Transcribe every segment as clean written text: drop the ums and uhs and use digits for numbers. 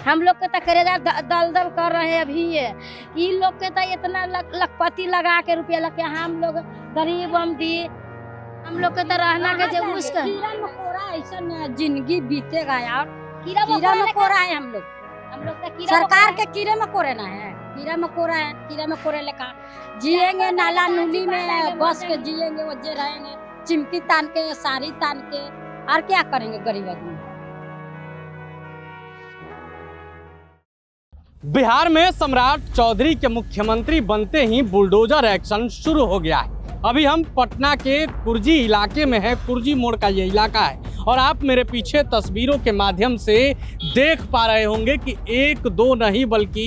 हम लोग के तो करेजा दल दल कर रहे हैं अभी ये। इन लोग के तो इतना लखपति लगा के रुपया लगे, हम लोग गरीब हम दी, हम लोग के तो रहना के जो मुश्किल कीड़ा मकोड़ा ऐसा जिंदगी बीतेगा यार। कीड़ा मकोड़ा है हम लोग तो कीड़ा सरकार के कीड़े मकोड़े ना है, कीड़ा मकोड़ा है, कीड़ा मकोड़े लेकर जिएंगे नाला नूली में बस के जिएंगे, वजह रहेंगे चिमकी तान के साड़ी तान के, और क्या करेंगे गरीब आदमी। बिहार में सम्राट चौधरी के मुख्यमंत्री बनते ही बुलडोजर एक्शन शुरू हो गया है। अभी हम पटना के कुर्जी इलाके में हैं। कुर्जी मोड़ का ये इलाका है और आप मेरे पीछे तस्वीरों के माध्यम से देख पा रहे होंगे कि एक दो नहीं बल्कि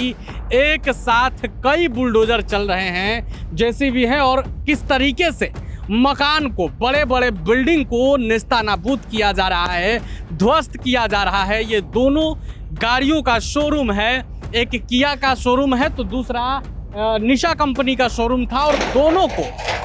एक साथ कई बुलडोजर चल रहे हैं, जेसीबी हैं, और किस तरीके से मकान को, बड़े बड़े बिल्डिंग को नेस्तानाबूद किया जा रहा है, ध्वस्त किया जा रहा है। ये दोनों गाड़ियों का शोरूम है, एक किया का शोरूम है तो दूसरा निशा कंपनी का शोरूम था, और दोनों को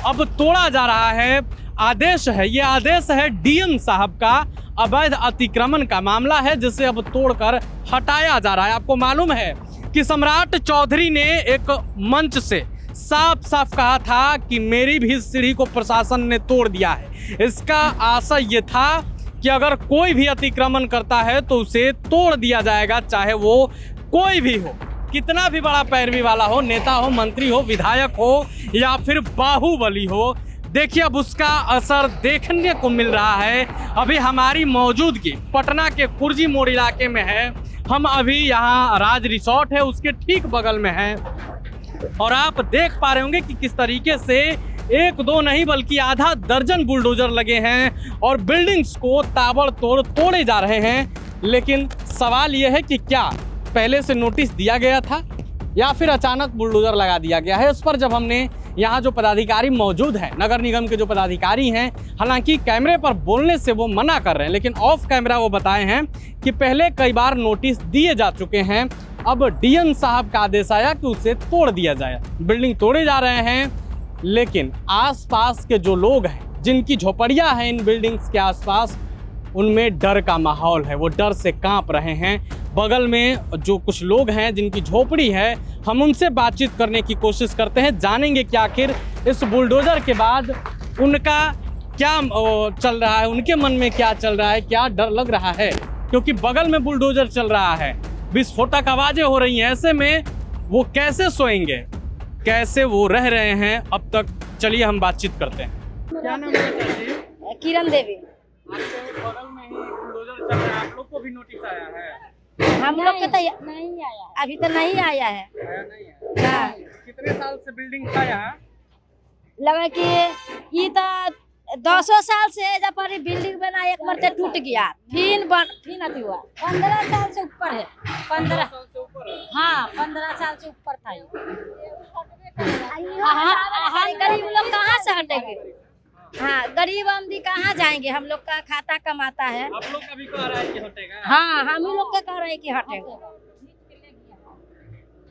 अब तोड़ा जा रहा है। आदेश है, ये आदेश है डीएम साहब का। अवैध अतिक्रमण का मामला है जिसे अब तोड़कर हटाया जा रहा है। आपको मालूम है कि सम्राट चौधरी ने एक मंच से साफ साफ कहा था कि मेरी भी सीढ़ी को प्रशासन ने तोड़ दिया है। इसका आशय ये था कि अगर कोई भी अतिक्रमण करता है तो उसे तोड़ दिया जाएगा, चाहे वो कोई भी हो, कितना भी बड़ा पैरवी वाला हो, नेता हो, मंत्री हो, विधायक हो या फिर बाहुबली हो। देखिए अब उसका असर देखने को मिल रहा है। अभी हमारी मौजूदगी पटना के कुर्जी मोड़ इलाके में है। हम अभी यहाँ राज रिसोर्ट है उसके ठीक बगल में हैं और आप देख पा रहे होंगे कि किस तरीके से एक दो नहीं बल्कि आधा दर्जन बुलडोजर लगे हैं और बिल्डिंग्स को ताबड़तोड़ तोड़े जा रहे हैं। लेकिन सवाल यह है कि क्या पहले से नोटिस दिया गया था या फिर अचानक बुलडोजर लगा दिया गया है। इस पर जब हमने यहाँ जो पदाधिकारी मौजूद हैं, नगर निगम के जो पदाधिकारी हैं, हालांकि कैमरे पर बोलने से वो मना कर रहे हैं, लेकिन ऑफ कैमरा वो बताए हैं कि पहले कई बार नोटिस दिए जा चुके हैं। अब डीएम साहब का आदेश आया कि उसे तोड़ दिया जाए। बिल्डिंग तोड़े जा रहे हैं, लेकिन आसपास के जो लोग हैं, जिनकी झोपड़ियाँ हैं इन बिल्डिंग्स के आसपास, उनमें डर का माहौल है, वो डर से कांप रहे हैं। बगल में जो कुछ लोग हैं जिनकी झोपड़ी है, हम उनसे बातचीत करने की कोशिश करते हैं, जानेंगे कि आखिर इस बुलडोजर के बाद उनका क्या चल रहा है, उनके मन में क्या चल रहा है, क्या डर लग रहा है, क्योंकि बगल में बुलडोजर चल रहा है, विस्फोटक आवाजें हो रही हैं। ऐसे में वो कैसे सोएंगे, कैसे वो रह रहे हैं अब तक। चलिए हम बातचीत करते हैं। क्या नाम है? किरण देवी। आपके बगल में ही बुलडोजर चल रहा है, आप लोग को भी नोटिस आया है? हम लोग के तो नहीं आया, अभी तो नहीं आया है। आया नहीं है? हाँ। कितने साल से बिल्डिंग था यहाँ? लगा कि ये तो 200 साल से जब पर बिल्डिंग बना एक मरते टूट गया, फिर अति हुआ। 15 साल से ऊपर है, 15 साल से ऊपर है। हाँ 15 साल से ऊपर था ये। गरीब लोग कहाँ से हटेंगे? हाँ, गरीब आदमी कहाँ जाएंगे? हम लोग का खाता कमाता है। आप लोग कभी कह रहा है कि हटेगा? हाँ, हम ही लोग के कह रहे हैं कि हटेगा।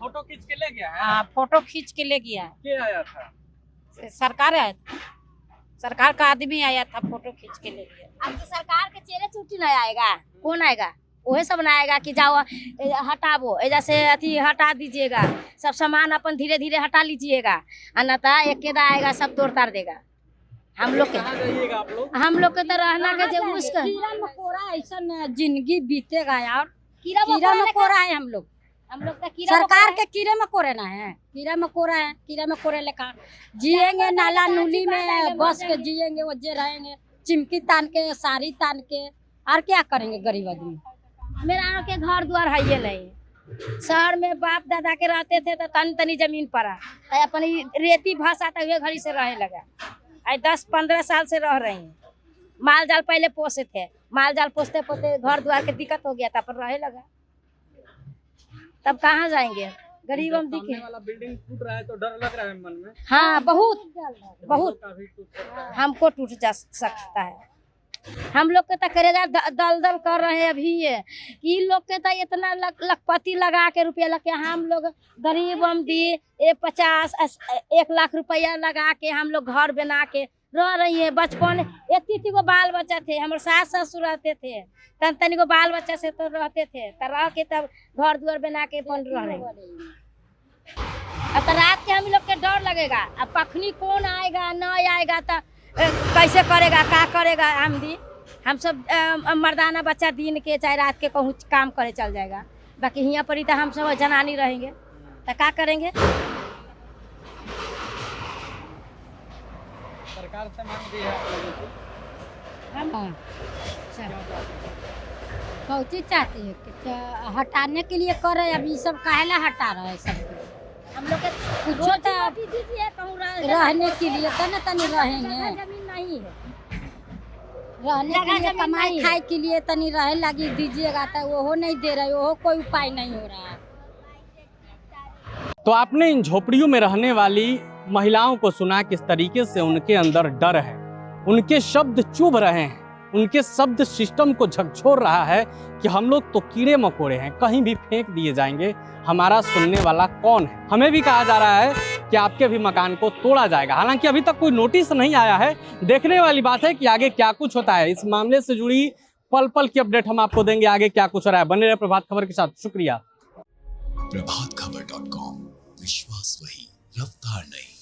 फोटो खींच के ले गया है? हाँ फोटो खींच के ले गया है। के आया था? सरकार आया था, सरकार का आदमी आया था, फोटो खींच के ले गया। अब तो सरकार के चेहरे छुट्टी नहीं आएगा, कौन आएगा? वही सब ना आएगा कि जाओ हटावो, जैसे अथी हटा दीजिएगा, सब सामान अपन धीरे धीरे हटा लीजिएगा, अन्यथा एक आएगा सब तोड़ ताड़ देगा। हम लोग के हम लोग के तो रहना के जो मुश्किल कीड़ा मकोड़ा ऐसा जिंदगी बीतेगा यार। कीड़ा मकोड़ा है हम लोग तो सरकार के कीड़े मकोड़े ना है, कीड़ा मकोड़ा है, कीड़ा मकोड़े लेकर जिएंगे नाला नूली में बस के जिएंगे, वजह रहेंगे चिमकी तान के साड़ी तान के, और क्या करेंगे गरीब आदमी। मेरा के घर द्वार है ये नहीं। शहर में बाप दादा के रहते थे तो तनी तनी जमीन पड़ा, अपन रेती भाषा था हुए घड़ी से रहे लगा। 10-15 साल से रह रहे हैं। माल जाल पहले पोसे थे, माल जाल पोसते पोसते घर द्वार के दिक्कत हो गया था, पर रहे लगा। तब कहाँ जाएंगे गरीब हम दिखे। वाला बिल्डिंग टूट रहा है तो डर लग रहा है मन में? हाँ, बहुत बहुत हमको टूट जा सकता है। हम लोग के तो करेजा दल दल कर रहे हैं अभी ये। इन लोग के तो इतना लखपति लगा के रुपया लगे, हम लोग गरीब हम दी 50-1 लाख रुपया लगा के हम लोग घर बना के रह रही है। बचपन इतनी को बाल बच्चा थे, हमारे सास ससुर रहते थे, तन तनी को बाल बच्चा से तो रहते थे, तो रह के तब घर दुआर बना के अपन रह रहे हैं। अब तो रात के हम लोग के डर लगेगा, अब पखनी कौन आएगा न आएगा तो कैसे करेगा, क्या करेगा। हम सब मर्दाना बच्चा दिन के चाहे रात के कहूँ काम करे चल जाएगा, बाकी यहाँ पर ही तो हम सब जनानी रहेंगे तो क्या करेंगे। सरकार से मांग दी है हाँ कौन चीज चाहती है कि हटाने के लिए कर रहे, अभी सब काहेला हटा रहे हैं सबको। हम लोग के कुछ रोटी दीजिए कहूँ रहने के लिए तने तनी रहेंगे, जमीन नहीं है, रहने के लिए कमाई खाए के लिए तनी रहे लगी दीजिएगा, तो वो नहीं दे रहे, वो कोई उपाय नहीं हो रहा है। तो आपने इन झोपड़ियों में रहने वाली महिलाओं को सुना किस तरीके से उनके अंदर डर है, उनके शब्द चुभ रहे हैं, उनके शब्द सिस्टम को झकझोर रहा है कि हम लोग तो कीड़े मकोड़े हैं, कहीं भी फेंक दिए जाएंगे, हमारा सुनने वाला कौन है। हमें भी कहा जा रहा है कि आपके भी मकान को तोड़ा जाएगा, हालांकि अभी तक कोई नोटिस नहीं आया है। देखने वाली बात है कि आगे क्या कुछ होता है। इस मामले से जुड़ी पल पल की अपडेट हम आपको देंगे, आगे क्या कुछ हो रहा है। बने रहे प्रभात खबर के साथ। शुक्रिया। प्रभातखबर.com, विश्वास वही, रफ्तार नहीं।